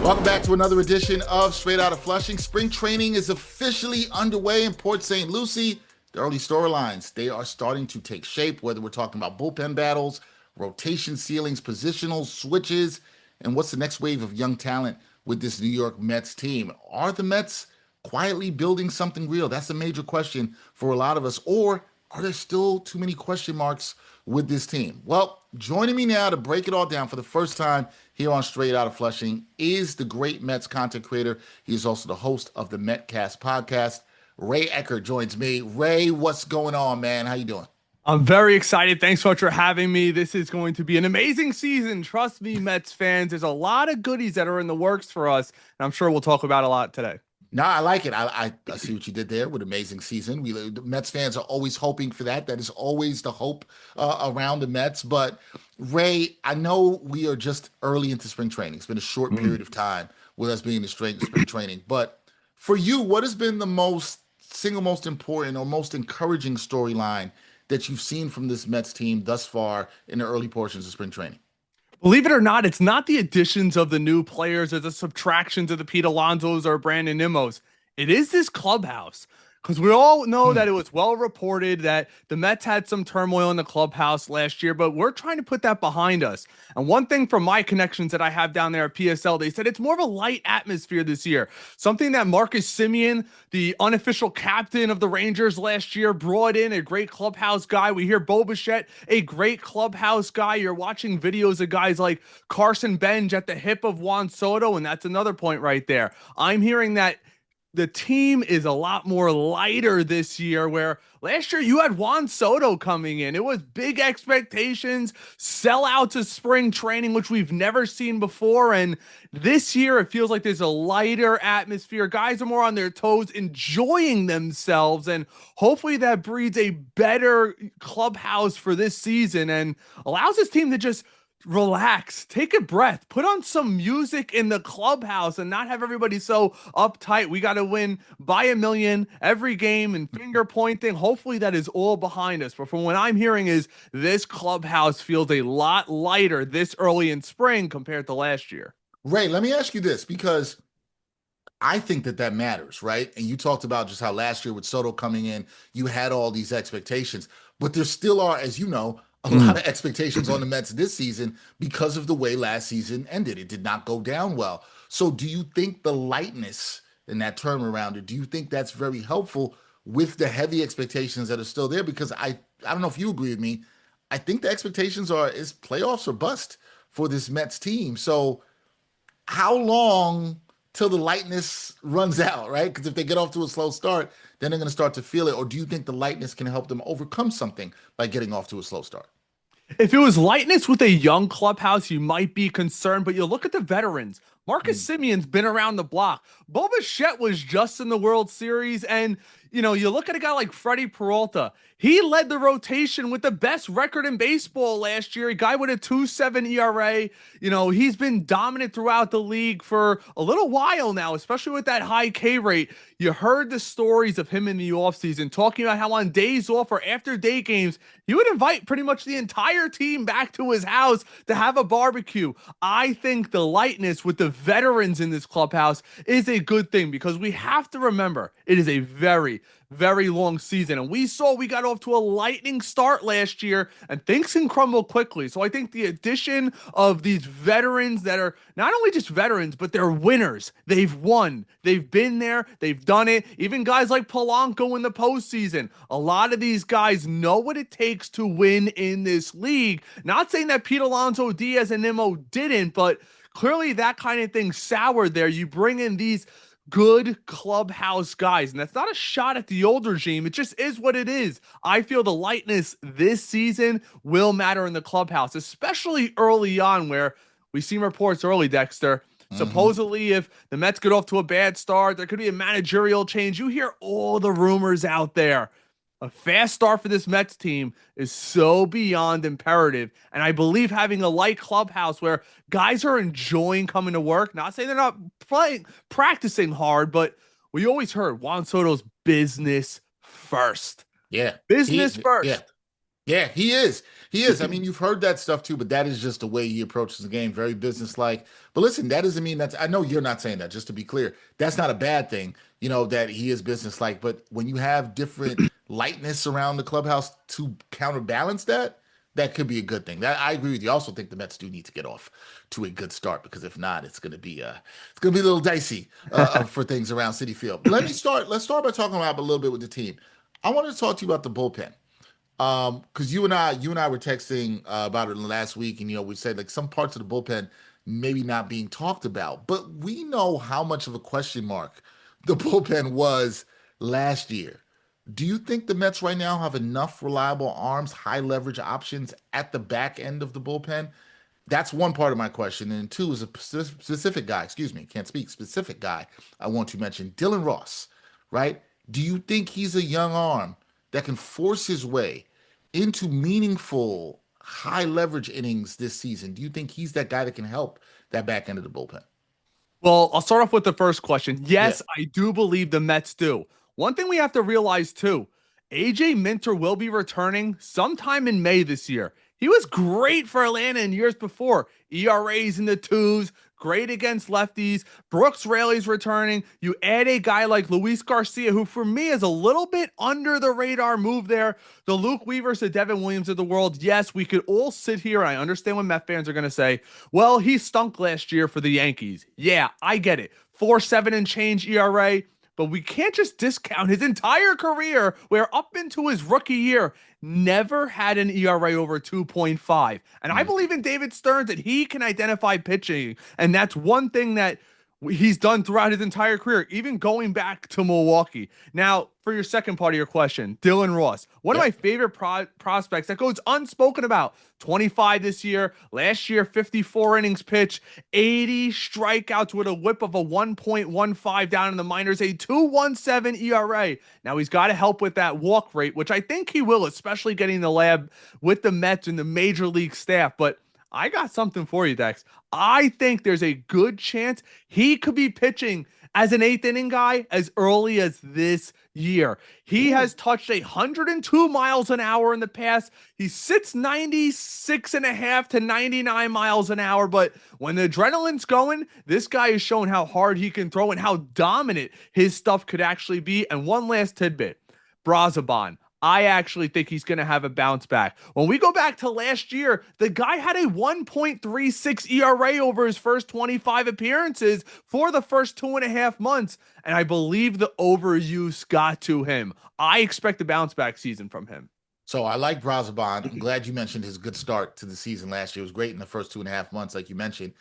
Welcome back to another edition of Straight Outta Flushing. Spring training is officially underway in Port St. Lucie. The early storylines, they are starting to take shape, whether we're talking about bullpen battles, rotation ceilings, positional switches, and what's the next wave of young talent with this New York Mets team. Are the Mets quietly building something real? That's a major question for a lot of us. Or are there still too many question marks with this team? Well, joining me now to break it all down for the first time here on Straight Outta Flushing is the great Mets content creator. He is also the host of the MetCast Podcast. Ray Eckert joins me. Ray, what's going on, man? How you doing? I'm very excited. Thanks so much for having me. This is going to be an amazing season. Trust me, Mets fans. There's a lot of goodies that are in the works for us, and I'm sure we'll talk about a lot today. No, I like it. I see what you did there with amazing season. The Mets fans are always hoping for that. That is always the hope around the Mets. But Ray, I know we are just early into spring training. It's been a short period of time with us being in spring training. But for you, what has been the single most important or most encouraging storyline that you've seen from this Mets team thus far in the early portions of spring training? Believe it or not, it's not the additions of the new players or the subtractions of the Pete Alonsos or Brandon Nimmo's. It is this clubhouse. Because we all know that it was well reported that the Mets had some turmoil in the clubhouse last year, but we're trying to put that behind us. And one thing from my connections that I have down there at PSL, they said it's more of a light atmosphere this year. Something that Marcus Semien, the unofficial captain of the Rangers last year, brought in, a great clubhouse guy. We hear Bichette, a great clubhouse guy. You're watching videos of guys like Carson Benj at the hip of Juan Soto, and that's another point right there. I'm hearing that the team is a lot more lighter this year, where last year you had Juan Soto coming in. It was big expectations, sell out to spring training, which we've never seen before. And this year it feels like there's a lighter atmosphere. Guys are more on their toes, enjoying themselves. And hopefully that breeds a better clubhouse for this season and allows this team to just relax, take a breath, put on some music in the clubhouse and not have everybody so uptight. We got to win by a million every game and finger pointing. Hopefully that is all behind us. But from what I'm hearing is this clubhouse feels a lot lighter this early in spring compared to last year. Ray, let me ask you this, because I think that matters, right? And you talked about just how last year with Soto coming in, you had all these expectations, but there still are, as you know, a lot of expectations on the Mets this season because of the way last season ended. It did not go down well. So do you think the lightness in that turnaround, or do you think that's very helpful with the heavy expectations that are still there? Because I don't know if you agree with me. I think the expectations is playoffs or bust for this Mets team. So how long till the lightness runs out, right? Because if they get off to a slow start, then they're going to start to feel it. Or do you think the lightness can help them overcome something by getting off to a slow start? If it was lightness with a young clubhouse, you might be concerned, but you look at the veterans. Marcus Semien's been around the block. Bichette was just in the World Series, and you look at a guy like Freddy Peralta. He led the rotation with the best record in baseball last year. A guy with a 2.7 ERA. He's been dominant throughout the league for a little while now, especially with that high K rate. You heard the stories of him in the offseason talking about how on days off or after day games, he would invite pretty much the entire team back to his house to have a barbecue. I think the lightness with the veterans in this clubhouse is a good thing, because we have to remember it is a very, very long season. And we got off to a lightning start last year, and things can crumble quickly. So I think the addition of these veterans that are not only just veterans, but they're winners. They've won. They've been there. They've done it. Even guys like Polanco in the postseason. A lot of these guys know what it takes to win in this league. Not saying that Pete Alonso, Diaz, and Nimmo didn't, but clearly that kind of thing soured there. You bring in these good clubhouse guys, and that's not a shot at the old regime. It just is what it is. I feel the lightness this season will matter in the clubhouse, especially early on, where we see reports early, Dexter. Supposedly, if the Mets get off to a bad start, there could be a managerial change. You hear all the rumors out there. A fast start for this Mets team is so beyond imperative. And I believe having a light clubhouse where guys are enjoying coming to work, not saying they're not practicing hard, but we always heard Juan Soto's business first. Yeah. Business first. Yeah. Yeah, he is. He is. I mean, you've heard that stuff too, but that is just the way he approaches the game, very businesslike. But listen, that doesn't mean I know you're not saying that, just to be clear. That's not a bad thing, that he is businesslike. But when you have different lightness around the clubhouse to counterbalance that, that could be a good thing. That I agree with you. I also think the Mets do need to get off to a good start because if not, it's gonna be a little dicey for things around Citi Field. Let's start by talking about a little bit with the team. I wanted to talk to you about the bullpen. Because you and I were texting about it last week, and we said like some parts of the bullpen maybe not being talked about, but we know how much of a question mark the bullpen was last year. Do you think the Mets right now have enough reliable arms, high leverage options at the back end of the bullpen? That's one part of my question. And two is a specific guy, excuse me, can't speak, specific guy I want to mention, Dylan Ross, right? Do you think he's a young arm that can force his way into meaningful high leverage innings this season? Do you think he's that guy that can help that back end of the bullpen? Well, I'll start off with the first question. Yeah. Yes, I do believe the Mets do. One thing we have to realize too, AJ Minter will be returning sometime in May this year. He was great for Atlanta in years before. ERAs in the twos, great against lefties. Brooks Raley's returning. You add a guy like Luis Garcia, who for me is a little bit under the radar move there. The Luke Weavers, the Devin Williams of the world. Yes, we could all sit here. I understand what Met fans are going to say. Well, he stunk last year for the Yankees. Yeah, I get it. 4.7 and change ERA. But we can't just discount his entire career, where up into his rookie year, never had an ERA over 2.5. And I believe in David Stearns that he can identify pitching. And that's one thing that he's done throughout his entire career, even going back to Milwaukee. Now, for your second part of your question, Dylan Ross, one of my favorite prospects that goes unspoken about. 25 this year, last year 54 innings pitched, 80 strikeouts with a whip of a 1.15 down in the minors, a 2.17 ERA. Now he's got to help with that walk rate, which I think he will, especially getting the lab with the Mets and the major league staff. But I got something for you, Dex. I think there's a good chance he could be pitching as an eighth inning guy as early as this year. He has touched 102 miles an hour in the past. He sits 96 and a half to 99 miles an hour. But when the adrenaline's going, this guy has shown how hard he can throw and how dominant his stuff could actually be. And one last tidbit, Brazoban. I actually think he's going to have a bounce back. When we go back to last year, the guy had a 1.36 ERA over his first 25 appearances for the first 2.5 months. And I believe the overuse got to him. I expect a bounce back season from him. So I like Brazoban. I'm glad you mentioned his good start to the season last year. It was great in the first 2.5 months, like you mentioned.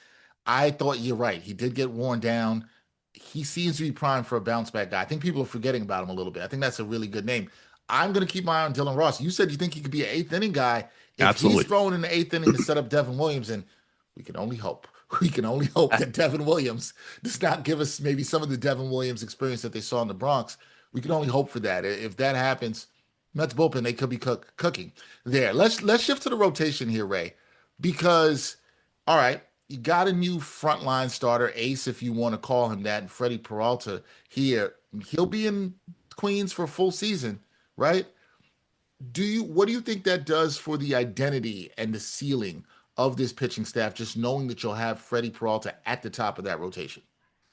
I thought you're right. He did get worn down. He seems to be primed for a bounce back guy. I think people are forgetting about him a little bit. I think that's a really good name. I'm going to keep my eye on Dylan Ross. You said you think he could be an eighth inning guy. If Absolutely. He's throwing in the eighth inning to set up Devin Williams, and we can only hope. We can only hope that Devin Williams does not give us maybe some of the Devin Williams experience that they saw in the Bronx. We can only hope for that. If that happens, Mets bullpen, they could be cooking there. Let's shift to the rotation here, Ray, because, all right, you got a new frontline starter, ace, if you want to call him that, and Freddy Peralta here. He'll be in Queens for a full season. Right? What do you think that does for the identity and the ceiling of this pitching staff, just knowing that you'll have Freddy Peralta at the top of that rotation?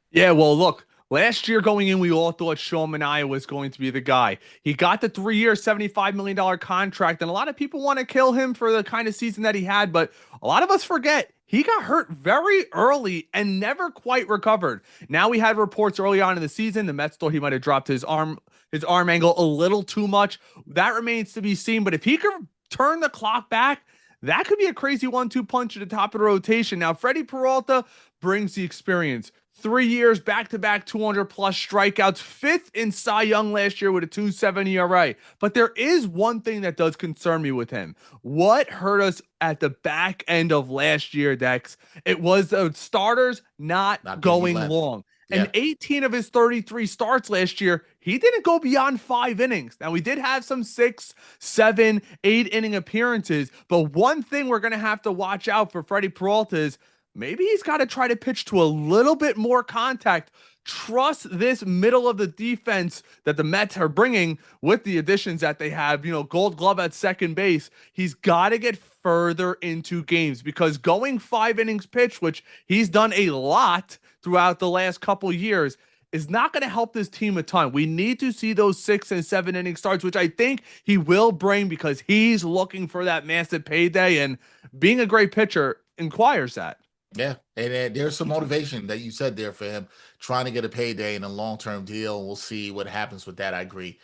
Yeah, well, look, last year going in, we all thought Sean Manaea was going to be the guy. He got the 3-year, $75 million contract, and a lot of people want to kill him for the kind of season that he had, but a lot of us forget he got hurt very early and never quite recovered. Now we had reports early on in the season, the Mets thought he might have dropped his arm angle a little too much. That remains to be seen, but if he could turn the clock back, that could be a crazy 1-2 punch at the top of the rotation. Now, Freddy Peralta brings the experience. 3 years, back-to-back 200-plus strikeouts, fifth in Cy Young last year with a 2.7 ERA. But there is one thing that does concern me with him. What hurt us at the back end of last year, Dex? It was the starters not going long. Yeah. And 18 of his 33 starts last year, he didn't go beyond 5 innings. Now, we did have some 6, 7, 8 inning appearances, but one thing we're going to have to watch out for Freddy Peralta is maybe he's got to try to pitch to a little bit more contact trust this middle of the defense that the Mets are bringing with the additions that they have, Gold Glove at second base. He's got to get further into games because going 5 innings pitch, which he's done a lot throughout the last couple years, is not going to help this team a ton. We need to see those 6 and 7 inning starts, which I think he will bring because he's looking for that massive payday, and being a great pitcher inquires that. Yeah, and there's some motivation that you said there for him trying to get a payday and a long-term deal. We'll see what happens with that. I agree.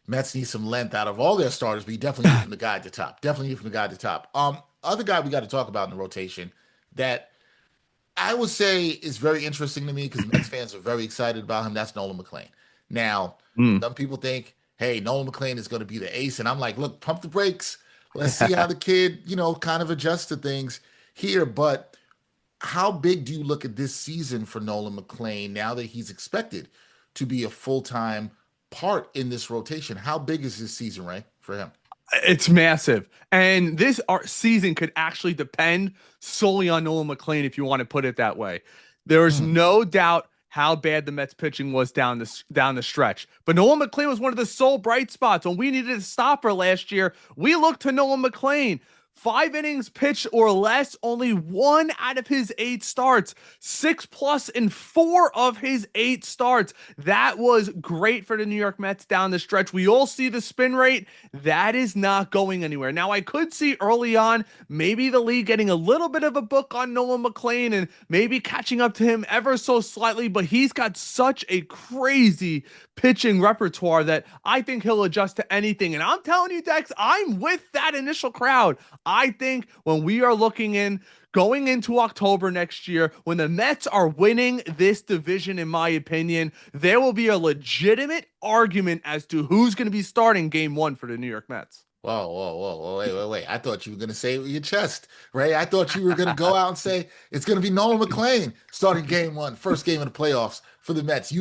Mets need some length out of all their starters, but you definitely need from the guy at the top. Definitely need from the guy at the top. Other guy we got to talk about in the rotation that I would say is very interesting to me because Mets fans are very excited about him. That's Nolan McLean. Now, some people think, hey, Nolan McLean is going to be the ace. And I'm like, look, pump the brakes. Let's see how the kid, kind of adjusts to things here. But how big do you look at this season for Nolan McLean now that he's expected to be a full-time part in this rotation? How big is this season, Ray, for him? It's massive. And this season could actually depend solely on Nolan McLean, if you want to put it that way. There is no doubt how bad the Mets pitching was down the stretch. But Nolan McLean was one of the sole bright spots. When we needed a stopper last year, we looked to Nolan McLean. 5 innings pitched or less, only 1 out of his 8 starts, 6+ in 4 of his 8 starts. That was great for the New York Mets down the stretch. We all see the spin rate. That is not going anywhere. Now, I could see early on maybe the league getting a little bit of a book on Nolan McLean and maybe catching up to him ever so slightly, but he's got such a crazy pitching repertoire that I think he'll adjust to anything. And I'm telling you, Dex, I'm with that initial crowd. I think when we are going into October next year, when the Mets are winning this division, in my opinion, there will be a legitimate argument as to who's going to be starting game 1 for the New York Mets. Whoa, wait. I thought you were going to say it with your chest, Ray. I thought you were going to go out and say it's going to be Nolan McLean starting game 1, first game of the playoffs for the Mets.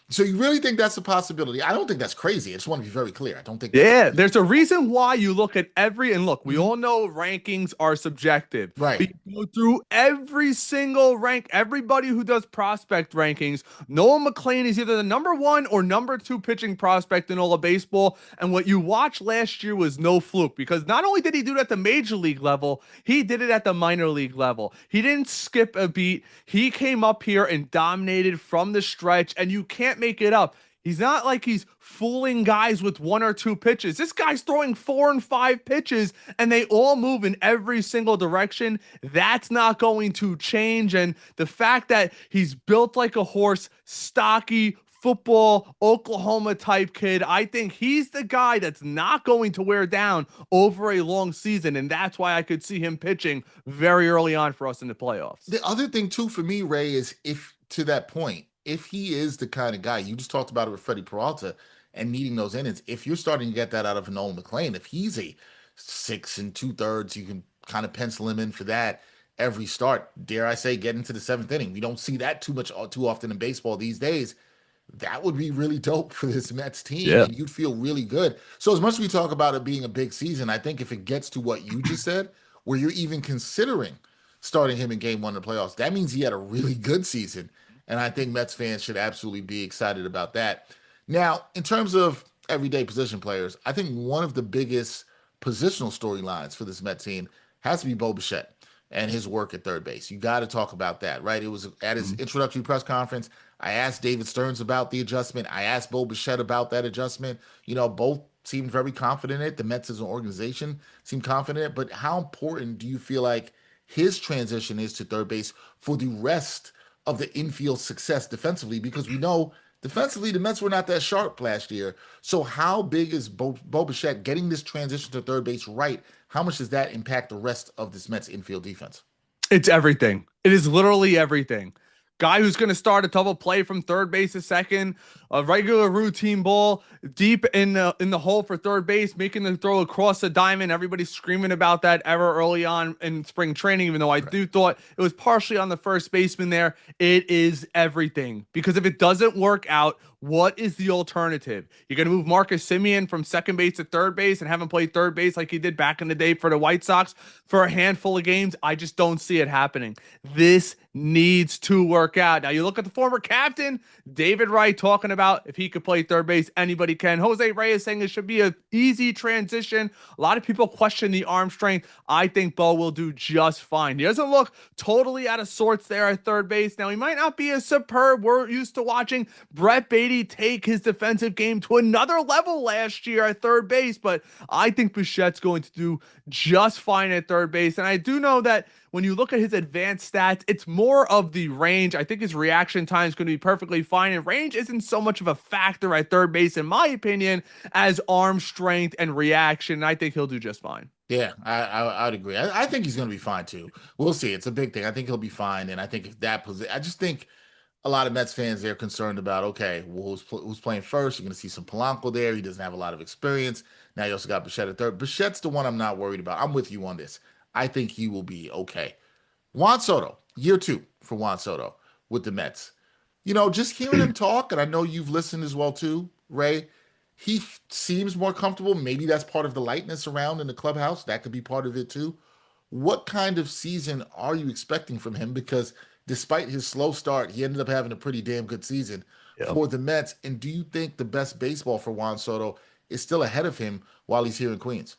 So you really think that's a possibility? I don't think that's crazy. I just want to be very clear. I don't think. Yeah, there's a reason why you look at and look, we all know rankings are subjective. Right. We go through every single rank, everybody who does prospect rankings. Nolan McLean is either the number 1 or number 2 pitching prospect in all of baseball. And what you watched last year was no fluke, because not only did he do it at the major league level, he did it at the minor league level. He didn't skip a beat. He came up here and dominated from the stretch, and you can't make it up. He's not like he's fooling guys with 1 or 2 pitches. This guy's throwing 4 and 5 pitches, and they all move in every single direction. That's not going to change. And the fact that he's built like a horse, stocky, football, Oklahoma type kid, I think he's the guy that's not going to wear down over a long season. And that's why I could see him pitching very early on for us in the playoffs. The other thing too for me, Ray, is if to that point, if he is the kind of guy, you just talked about it with Freddy Peralta and needing those innings, if you're starting to get that out of Nolan McLean, if he's a 6 2/3, you can kind of pencil him in for that every start. Dare I say, get into the 7th inning. We don't see that too often in baseball these days. That would be really dope for this Mets team. Yeah. And you'd feel really good. So as much as we talk about it being a big season, I think if it gets to what you just said, where you're even considering starting him in game 1 of the playoffs, that means he had a really good season. And I think Mets fans should absolutely be excited about that. Now, in terms of everyday position players, I think one of the biggest positional storylines for this Mets team has to be Bichette and his work at third base. You got to talk about that, right? It was at his introductory press conference. I asked David Stearns about the adjustment. I asked Bichette about that adjustment. Both seemed very confident in it. The Mets as an organization seemed confident in it. But how important do you feel like his transition is to third base for the rest of the infield success defensively? Because we know defensively the Mets were not that sharp last year. So how big is Bichette getting this transition to third base right? How much does that impact the rest of this Mets infield defense? It's everything. It is literally everything. Guy who's going to start a double play from third base to second, a regular routine ball deep in the hole for third base, making the throw across the diamond. Everybody's screaming about that ever early on in spring training, even though I do thought it was partially on the first baseman there. It is everything, because if it doesn't work out, what is the alternative? You're going to move Marcus Semien from second base to third base and have him play third base like he did back in the day for the White Sox for a handful of games? I just don't see it happening. This needs to work work out. Now you look at the former captain, David Wright, talking about if he could play third base, anybody can. Jose Reyes saying it should be an easy transition. A lot of people question the arm strength. I think Bo will do just fine. He doesn't look totally out of sorts there at third base. Now he might not be as superb. We're used to watching Brett Beatty take his defensive game to another level last year at third base, but I think Bichette's going to do just fine at third base. And I do know that when you look at his advanced stats, it's more of the range. I think his reaction time is going to be perfectly fine. And range isn't so much of a factor at third base, in my opinion, as arm strength and reaction. And I think he'll do just fine. Yeah, I'd agree. I think he's going to be fine too. We'll see. It's a big thing. I think he'll be fine. And I think if that position, I just think a lot of Mets fans, they're concerned about, okay, well, who's playing first? You're going to see some Polanco there. He doesn't have a lot of experience. Now you also got Bichette at third. Bichette's the one I'm not worried about. I'm with you on this. I think he will be okay. Juan Soto, year 2 for Juan Soto with the Mets. Just hearing him talk, and I know you've listened as well too, Ray, he seems more comfortable. Maybe that's part of the lightness around in the clubhouse. That could be part of it too. What kind of season are you expecting from him? Because despite his slow start, he ended up having a pretty damn good season for the Mets. And do you think the best baseball for Juan Soto is still ahead of him while he's here in Queens?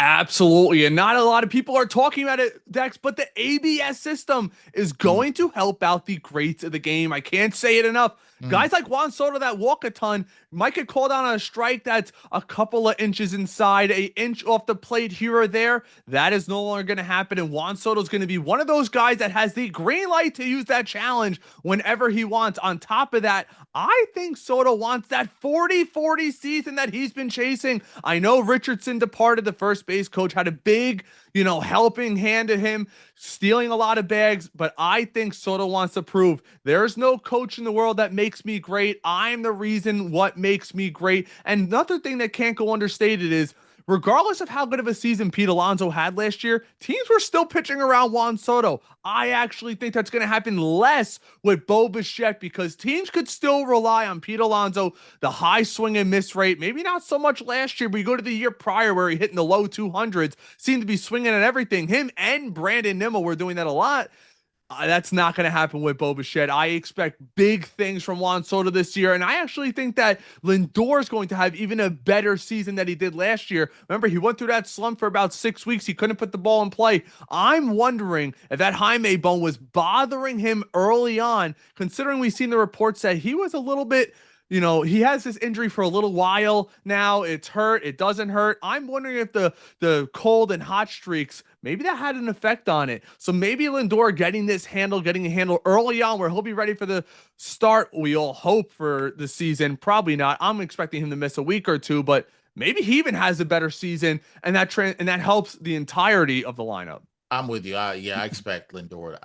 Absolutely. And not a lot of people are talking about it, Dex, but the ABS system is going to help out the greats of the game. I can't say it enough. Guys like Juan Soto that walk a ton might get called out on a strike that's a couple of inches inside, an inch off the plate here or there. That is no longer going to happen. And Juan Soto is going to be one of those guys that has the green light to use that challenge whenever he wants. On top of that, I think Soto wants that 40-40 season that he's been chasing. I know Richardson departed, the first base coach, had a big, helping hand to him, stealing a lot of bags, but I think Soto wants to prove there's no coach in the world that makes me great. I'm the reason what makes me great. And another thing that can't go understated is, regardless of how good of a season Pete Alonso had last year, teams were still pitching around Juan Soto. I actually think that's going to happen less with Bo Bichette because teams could still rely on Pete Alonso, the high swing and miss rate. Maybe not so much last year, but you go to the year prior where he hit in the low 200s, seemed to be swinging at everything. Him and Brandon Nimmo were doing that a lot. That's not going to happen with Bo Bichette. I expect big things from Juan Soto this year, and I actually think that Lindor is going to have even a better season than he did last year. Remember, he went through that slump for about 6 weeks. He couldn't put the ball in play. I'm wondering if that Jaime bone was bothering him early on, considering we've seen the reports that he was a little bit, he has this injury for a little while now. It's hurt. It doesn't hurt. I'm wondering if the cold and hot streaks, maybe that had an effect on it. So maybe Lindor getting a handle early on where he'll be ready for the start. We all hope for the season. Probably not. I'm expecting him to miss a week or two, but maybe he even has a better season, and that helps the entirety of the lineup. I'm with you. I expect Lindor.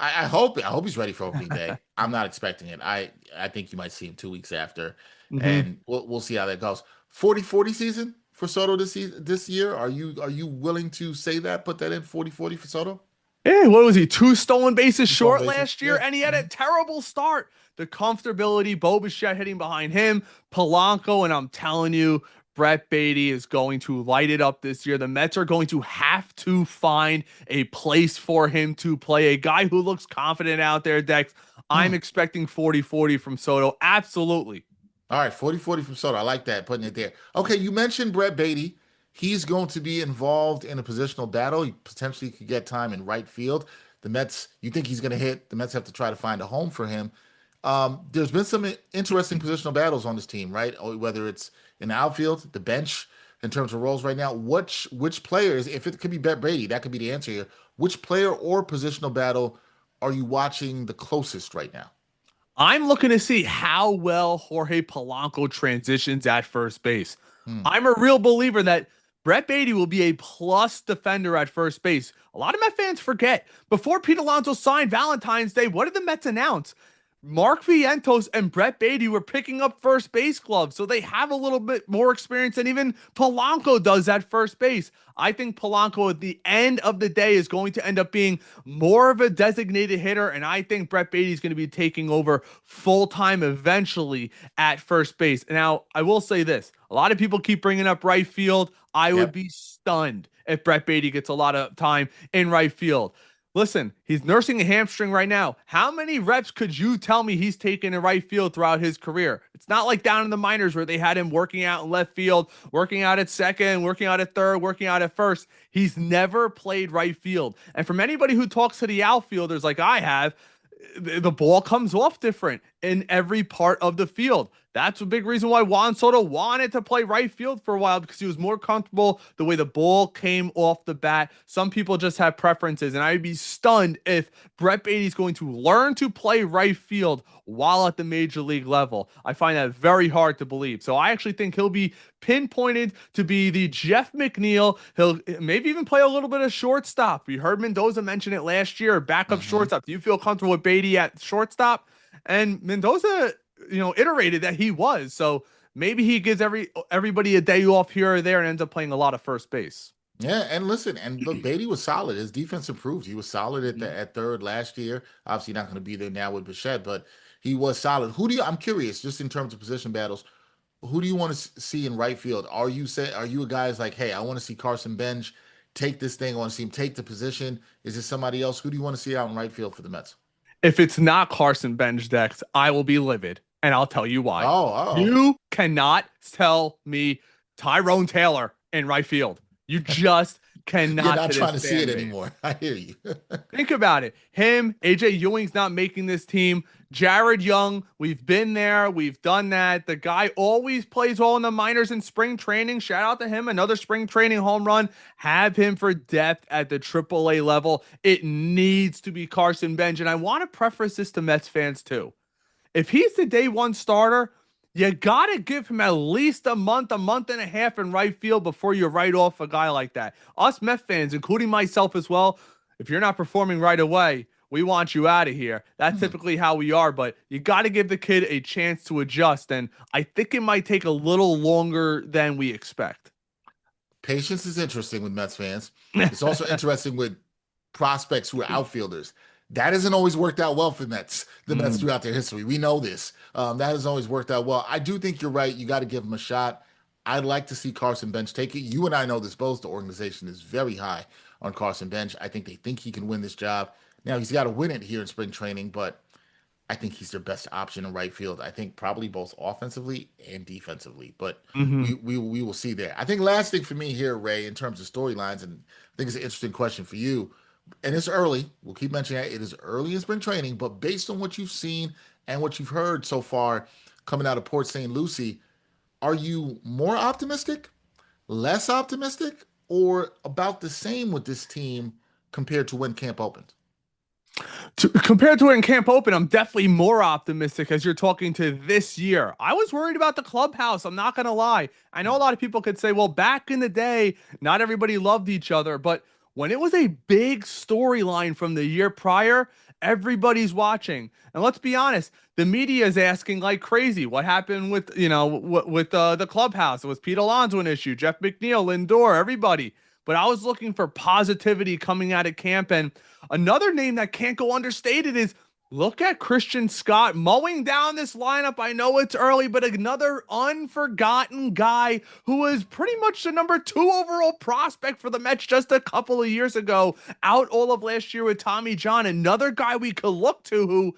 I hope he's ready for opening day. I'm not expecting it. I think you might see him 2 weeks after, and we'll see how that goes. 40-40 season for Soto this year. Are you willing to say that? Put that in 40-40 for Soto? Yeah, what was he? 2 stolen bases short last year, and he had a terrible start. The comfortability, Bo Bichette hitting behind him, Polanco, and I'm telling you, Brett Beatty is going to light it up this year. The Mets are going to have to find a place for him to play. A guy who looks confident out there, Dex. I'm expecting 40-40 from Soto. Absolutely. All right, 40-40 from Soto. I like that, putting it there. Okay, you mentioned Brett Beatty. He's going to be involved in a positional battle. He potentially could get time in right field. The Mets, you think he's going to hit. The Mets have to try to find a home for him. There's been some interesting positional battles on this team, right? Whether it's in the outfield, the bench, in terms of roles right now. Which players, if it could be Brett Beatty, that could be the answer here. Which player or positional battle are you watching the closest right now? I'm looking to see how well Jorge Polanco transitions at first base. I'm a real believer that Brett Beatty will be a plus defender at first base. A lot of Met fans forget. Before Pete Alonso signed Valentine's Day, what did the Mets announce? Mark Vientos and Brett Beatty were picking up first base gloves, so they have a little bit more experience than even Polanco does at first base. I think Polanco at the end of the day is going to end up being more of a designated hitter, and I think Brett Beatty is going to be taking over full-time eventually at first base. Now, I will say this. A lot of people keep bringing up right field. I would be stunned if Brett Beatty gets a lot of time in right field. Listen, he's nursing a hamstring right now. How many reps could you tell me he's taken in right field throughout his career? It's not like down in the minors where they had him working out in left field, working out at second, working out at third, working out at first. He's never played right field. And from anybody who talks to the outfielders like I have, the ball comes off different in every part of the field. That's a big reason why Juan Soto wanted to play right field for a while, because he was more comfortable the way the ball came off the bat. Some people just have preferences, and I'd be stunned if Brett Beatty's going to learn to play right field while at the major league level. I find that very hard to believe. So I actually think he'll be pinpointed to be the Jeff McNeil. He'll maybe even play a little bit of shortstop. We heard Mendoza mention it last year, backup shortstop. Do you feel comfortable with Beatty at shortstop? And Mendoza, iterated that he was. So maybe he gives everybody a day off here or there and ends up playing a lot of first base. Yeah, and listen, and look, Beatty was solid. His defense improved. He was solid at third last year. Obviously, not going to be there now with Bichette, but he was solid. I'm curious, just in terms of position battles, who do you want to see in right field? Are you a guy's like, hey, I want to see Carson Bench take this thing. I want to see him take the position. Is it somebody else? Who do you want to see out in right field for the Mets? If it's not Carson Bench, Dex, I will be livid, and I'll tell you why. You cannot tell me Tyrone Taylor in right field. You just cannot. You're not trying to see it anymore. I hear you. Think about it. Him, AJ Ewing's not making this team. Jared Young, we've been there. We've done that. The guy always plays well in the minors and spring training. Shout out to him. Another spring training home run. Have him for depth at the AAA level. It needs to be Carson Bench. And I want to preface this to Mets fans too. If he's the day one starter, you got to give him at least a month and a half in right field before you write off a guy like that. Us Met fans, including myself as well, if you're not performing right away, we want you out of here. That's typically how we are, but you got to give the kid a chance to adjust, and I think it might take a little longer than we expect. Patience is interesting with Mets fans. It's also interesting with prospects who are outfielders. That hasn't always worked out well for the Mets throughout their history. We know this. That hasn't always worked out well. I do think you're right. You got to give him a shot. I'd like to see Carson Bench take it. You and I know this both. The organization is very high on Carson Bench. I think they think he can win this job. Now, he's got to win it here in spring training, but I think he's their best option in right field. I think probably both offensively and defensively, but we will see there. I think last thing for me here, Ray, in terms of storylines, and I think it's an interesting question for you, and it's early. We'll keep mentioning that. It is early in spring training, but based on what you've seen and what you've heard so far coming out of Port St. Lucie, are you more optimistic, less optimistic, or about the same with this team compared to when camp opened? Compared to when camp opened, I'm definitely more optimistic as you're talking to this year. I was worried about the clubhouse. I'm not going to lie. I know a lot of people could say, well, back in the day, not everybody loved each other. But when it was a big storyline from the year prior, everybody's watching. And let's be honest, the media is asking like crazy. What happened with, the clubhouse? It was Pete Alonso an issue, Jeff McNeil, Lindor, everybody. But I was looking for positivity coming out of camp. And another name that can't go understated is look at Christian Scott mowing down this lineup. I know it's early, but another unforgotten guy who was pretty much the number 2 overall prospect for the Mets just a couple of years ago, out all of last year with Tommy John. Another guy we could look to who,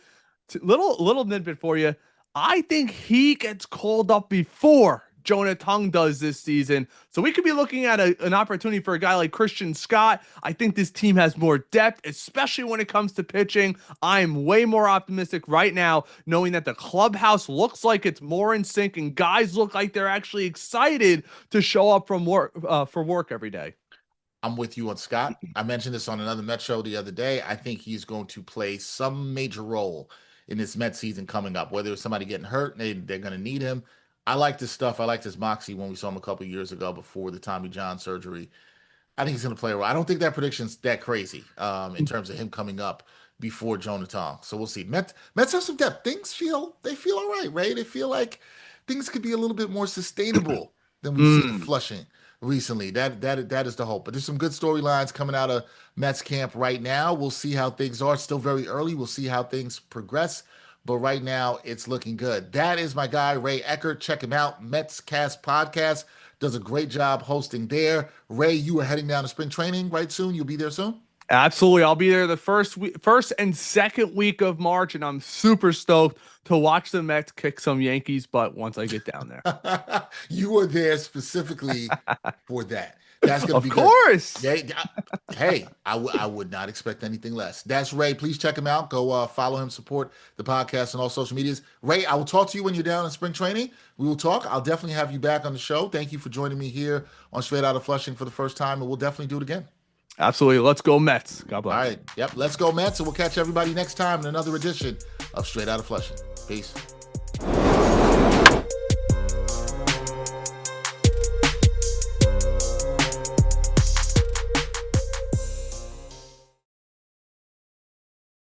little tidbit for you, I think he gets called up before Jonah Tung does this season. So we could be looking at an opportunity for a guy like Christian Scott. I think this team has more depth, especially when it comes to pitching. I'm way more optimistic right now, knowing that the clubhouse looks like it's more in sync and guys look like they're actually excited to show up for work every day. I'm with you on Scott. I mentioned this on another Met show the other day. I think he's going to play some major role in this Met season coming up. Whether it's somebody getting hurt, they're going to need him. I like this stuff. I liked his moxie when we saw him a couple of years ago before the Tommy John surgery. I think he's going to play a role. I don't think that prediction's that crazy in terms of him coming up before Jonah Tung. So we'll see. Mets have some depth. They feel all right, Ray. They feel like things could be a little bit more sustainable than we've seen in Flushing recently. That is the hope. But there's some good storylines coming out of Mets camp right now. We'll see how things are. Still very early. We'll see how things progress. But right now, it's looking good. That is my guy, Ray Eckert. Check him out. MetCast Podcast does a great job hosting there. Ray, you are heading down to spring training right soon. You'll be there soon? Absolutely. I'll be there the first and second week of March, and I'm super stoked to watch the Mets kick some Yankees butt once I get down there. You were there specifically for that. That's going to be good. Of course. Hey, I would not expect anything less. That's Ray. Please check him out. Go follow him, support the podcast on all social medias. Ray, I will talk to you when you're down in spring training. We will talk. I'll definitely have you back on the show. Thank you for joining me here on Straight Outta Flushing for the first time, and we'll definitely do it again. Absolutely. Let's go Mets. God bless. All right. Yep. Let's go Mets, and we'll catch everybody next time in another edition of Straight Outta Flushing. Peace.